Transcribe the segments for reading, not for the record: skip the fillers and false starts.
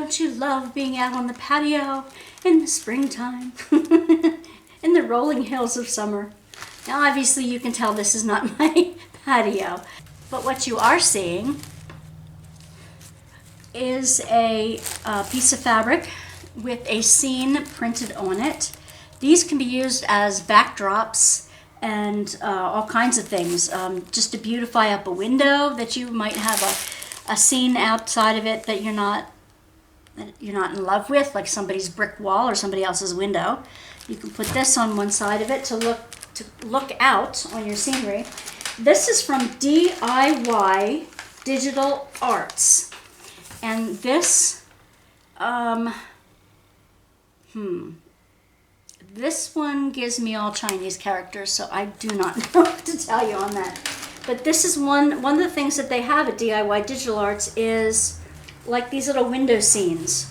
Don't you love being out on the patio in the springtime? In the rolling hills of summer. Now obviously you can tell this is not my patio, but what you are seeing is a piece of fabric with a scene printed on it. These can be used as backdrops and all kinds of things, just to beautify up a window that you might have a scene outside of it that you're not in love with, like somebody's brick wall or somebody else's window. You can put this on one side of it to look out on your scenery. This is from DIY Digital Arts, and this this one gives me all Chinese characters, so I do not know what to tell you on that. But this is one of the things that they have at DIY Digital Arts is like these little window scenes.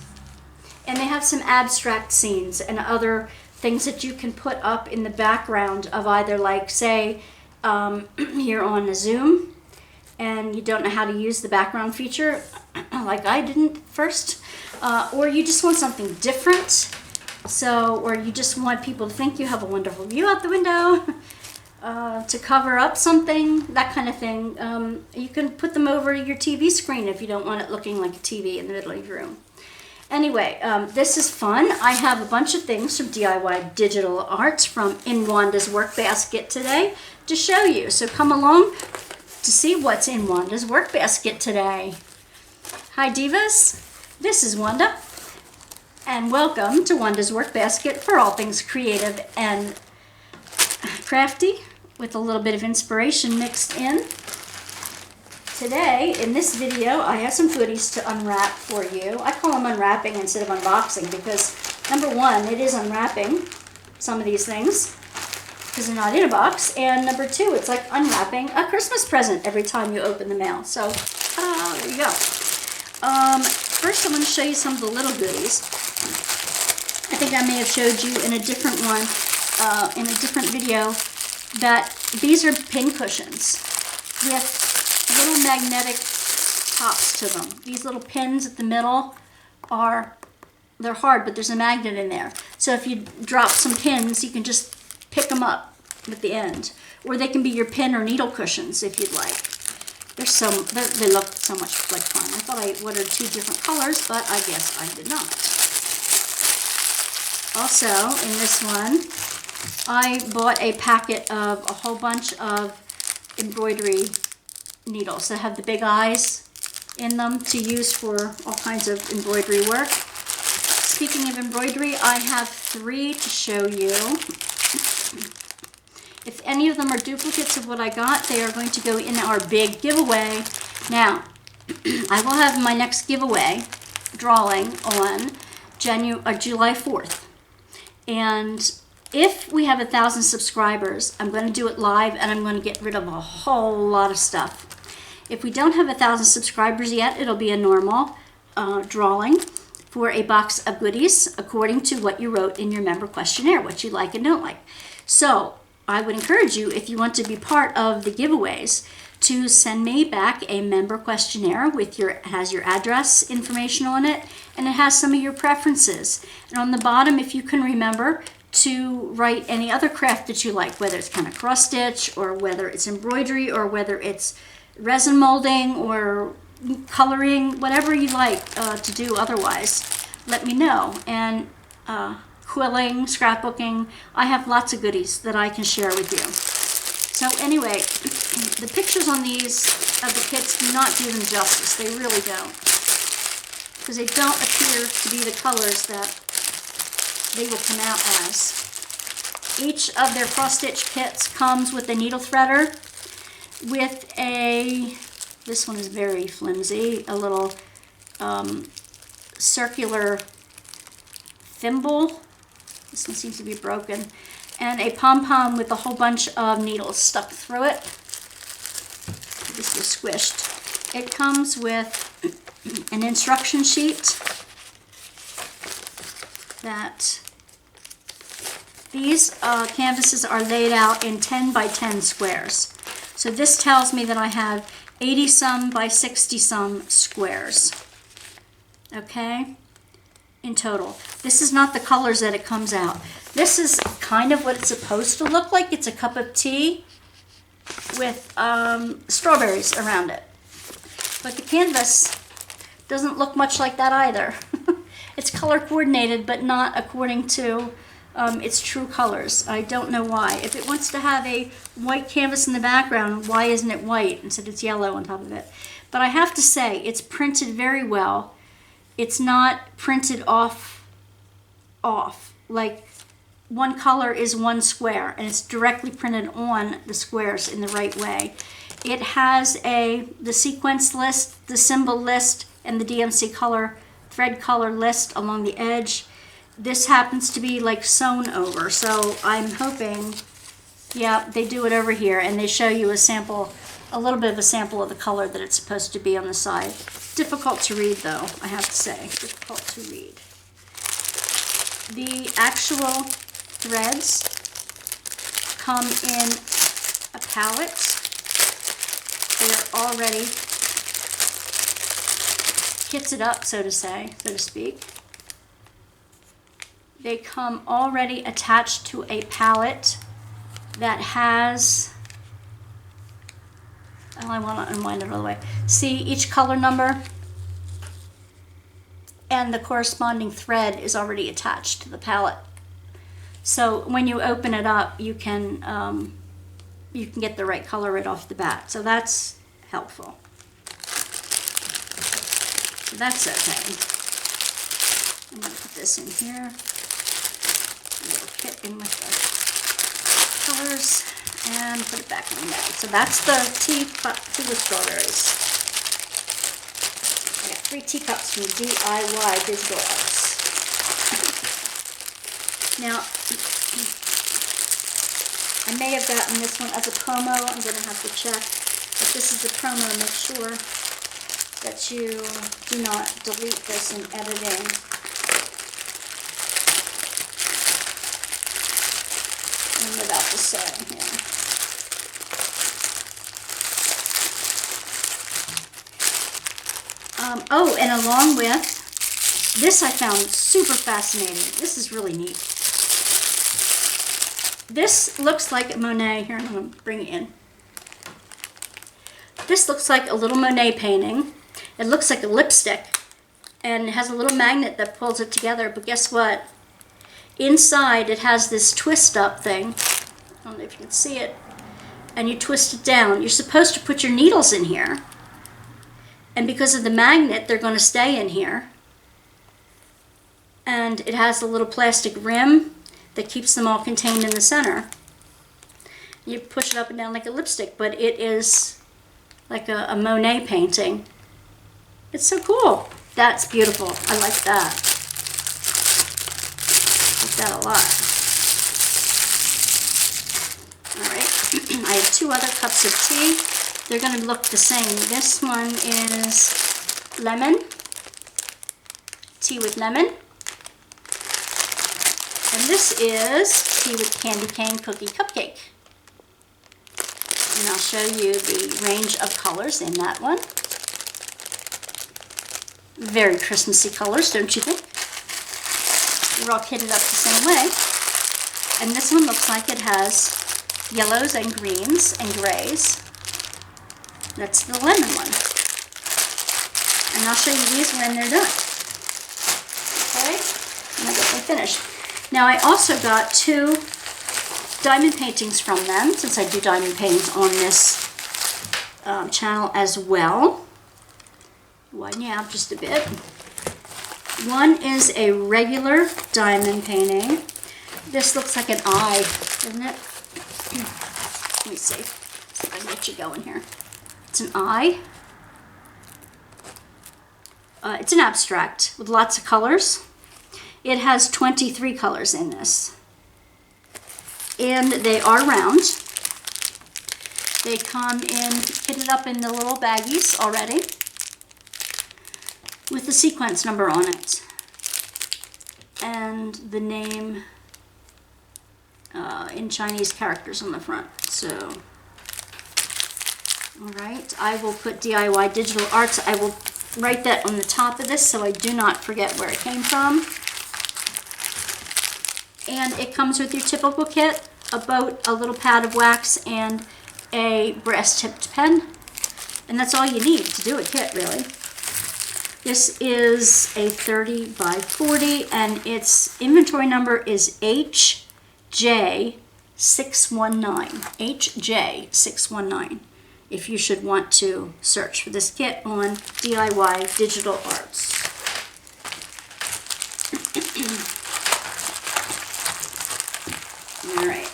And they have some abstract scenes and other things that you can put up in the background of either, like, say, you're on a Zoom and you don't know how to use the background feature, like I didn't first, or you just want something different. So, or you just want people to think you have a wonderful view out the window, to cover up something, that kind of thing. You can put them over your TV screen if you don't want it looking like a TV in the middle of your room. Anyway, this is fun. I have a bunch of things from DIY Digital Art from in Wanda's Workbasket today to show you. So come along to see what's in Wanda's Workbasket today. Hi Divas, this is Wanda, and welcome to Wanda's Workbasket for all things creative and crafty with a little bit of inspiration mixed in. Today, in this video, I have some goodies to unwrap for you. I call them unwrapping instead of unboxing because, number one, it is unwrapping some of these things because they're not in a box. And number two, it's like unwrapping a Christmas present every time you open the mail. So, there you go. First, I'm going to show you some of the little goodies. I think I may have showed you in a different one, in a different video, that these are pin cushions with little magnetic tops to them. These little pins at the middle they're hard, but there's a magnet in there. So if you drop some pins, you can just pick them up at the end. Or they can be your pin or needle cushions if you'd like. They look so much like fun. I thought I ordered two different colors, but I guess I did not. Also, in this one, I bought a packet of a whole bunch of embroidery needles that have the big eyes in them to use for all kinds of embroidery work. Speaking of embroidery, I have 3 to show you. If any of them are duplicates of what I got, they are going to go in our big giveaway. Now, I will have my next giveaway drawing on July 4th. And if we have 1,000 subscribers, I'm going to do it live and I'm going to get rid of a whole lot of stuff. If we don't have 1,000 subscribers yet, it'll be a normal drawing for a box of goodies according to what you wrote in your member questionnaire, what you like and don't like. So I would encourage you, if you want to be part of the giveaways, to send me back a member questionnaire with it has your address information on it, and it has some of your preferences. And on the bottom, if you can remember, to write any other craft that you like, whether it's kind of cross stitch or whether it's embroidery or whether it's resin molding or coloring, whatever you like to do otherwise, let me know. And quilling, scrapbooking, I have lots of goodies that I can share with you. So anyway, the pictures on these of the kits do not do them justice. They really don't. Because they don't appear to be the colors that they will come out as. Each of their cross-stitch kits comes with a needle threader, with this one is very flimsy, a little circular thimble. This one seems to be broken. And a pom-pom with a whole bunch of needles stuck through it. This was squished. It comes with an instruction sheet that these canvases are laid out in 10 by 10 squares. So this tells me that I have 80 some by 60 some squares. Okay? in total. This is not the colors that it comes out. This is kind of what it's supposed to look like. It's a cup of tea with strawberries around it. But the canvas doesn't look much like that either. It's color coordinated, but not according to its true colors. I don't know why. If it wants to have a white canvas in the background, why isn't it white instead it's yellow on top of it? But I have to say, it's printed very well. It's not printed off. Like one color is one square, and it's directly printed on the squares in the right way. It has the sequence list, the symbol list, and the DMC color, thread color list along the edge. This happens to be like sewn over, so I'm hoping, yeah, they do it over here, and they show you a sample, a little bit of a sample of the color that it's supposed to be on the side. Difficult to read though, I have to say, difficult to read. The actual threads come in a palette. They're already kitted up, so to speak. They come already attached to a palette that has, oh, I want to unwind it all the way. See each color number, and the corresponding thread is already attached to the palette. So when you open it up, you can get the right color right off the bat. So that's helpful. So that's okay. I'm going to put this in here. A little kit in with the colors, and put it back in the bag. So that's the tea with strawberries. I got 3 teacups from DIY Digital Art. Now, I may have gotten this one as a promo. I'm going to have to check if this is a promo. Make sure that you do not delete this in editing. And without the sewing here. Oh, and along with this, I found super fascinating. This is really neat. This looks like a Monet. Here, I'm going to bring it in. This looks like a little Monet painting. It looks like a lipstick, and it has a little magnet that pulls it together. But guess what? Inside, it has this twist-up thing. I don't know if you can see it. And you twist it down. You're supposed to put your needles in here. And because of the magnet, they're going to stay in here. And it has a little plastic rim that keeps them all contained in the center. You push it up and down like a lipstick, but it is like a Monet painting. It's so cool. That's beautiful. I like that. I like that a lot. All right. I have 2 other cups of tea. They're going to look the same. This one is lemon. Tea with lemon. And this is tea with candy cane cookie cupcake. And I'll show you the range of colors in that one. Very Christmassy colors, don't you think? They're all kitted up the same way. And this one looks like it has yellows and greens and grays. That's the lemon one. And I'll show you these when they're done. Okay? And I'll get them finished. Now I also got 2 diamond paintings from them, since I do diamond paintings on this channel as well. Widen you out just a bit. One is a regular diamond painting. This looks like an eye, doesn't it? Let me see if I can get you going here. It's an eye. It's an abstract with lots of colors. It has 23 colors in this. And they are round. They come in kitted up in the little baggies already with the sequence number on it. And the name in Chinese characters on the front. So, all right, I will put DIY Digital Arts. I will write that on the top of this so I do not forget where it came from. And it comes with your typical kit, a boat, a little pad of wax, and a brass-tipped pen. And that's all you need to do a kit, really. This is a 30 by 40, and its inventory number is HJ619. HJ619. If you should want to search for this kit on DIY Digital Arts. All right.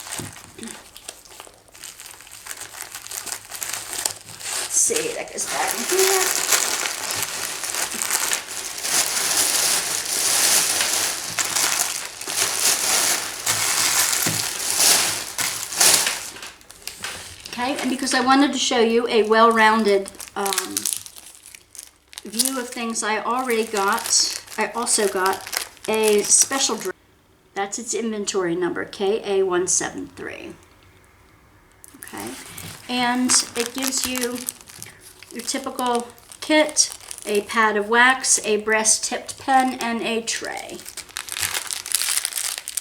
Let's see, that goes back in here. Okay, and because I wanted to show you a well-rounded view of things I already got, I also got a special drill. That's its inventory number, KA173. Okay, and it gives you your typical kit, a pad of wax, a brass-tipped pen, and a tray.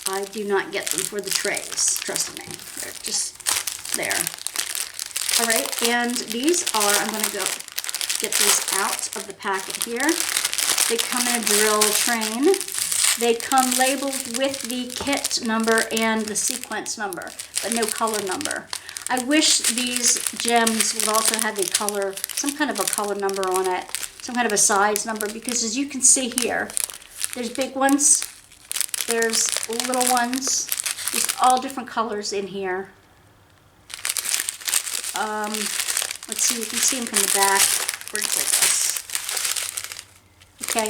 I do not get them for the trays, trust me. They're just there. All right, and these are, I'm going to go get these out of the packet here. They come in a drill train. They come labeled with the kit number and the sequence number, but no color number. I wish these gems would also have a color, some kind of a color number on it, some kind of a size number, because as you can see here, there's big ones, there's little ones, there's all different colors in here. Let's see, you can see them from the back. Where'd it take us? Okay,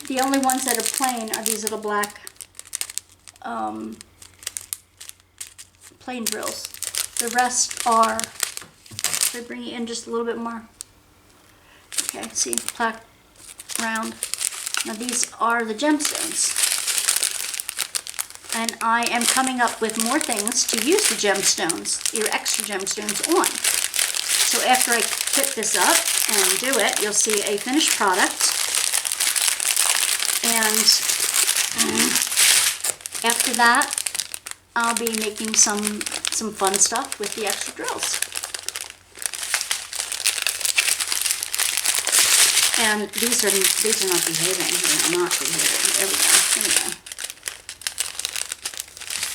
the only ones that are plain are these little black plain drills. The rest are, they bring it in just a little bit more. Okay, see, black, round. Now these are the gemstones. And I am coming up with more things to use the gemstones, your extra gemstones on. So after I kit this up and do it, you'll see a finished product. And after that, I'll be making some fun stuff with the extra drills. And these are not behaving. They're not behaving. There we go. There we go.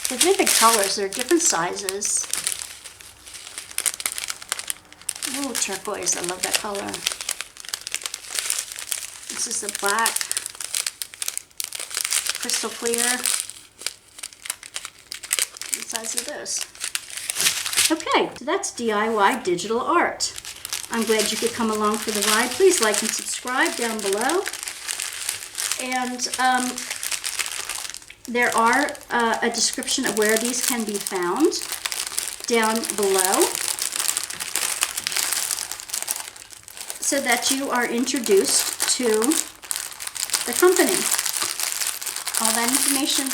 They're different colors. They're different sizes. Ooh, turquoise. I love that color. This is the black. Crystal clear. What size is this? Okay, so that's DIY Digital Art. I'm glad you could come along for the ride. Please like and subscribe down below. And there are a description of where these can be found down below, so that you are introduced to the company. All that information,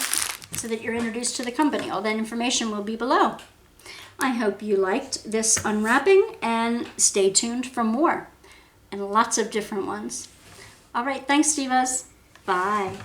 so that you're introduced to the company. All that information will be below. I hope you liked this unwrapping, and stay tuned for more, and lots of different ones. All right, thanks, Divas. Bye.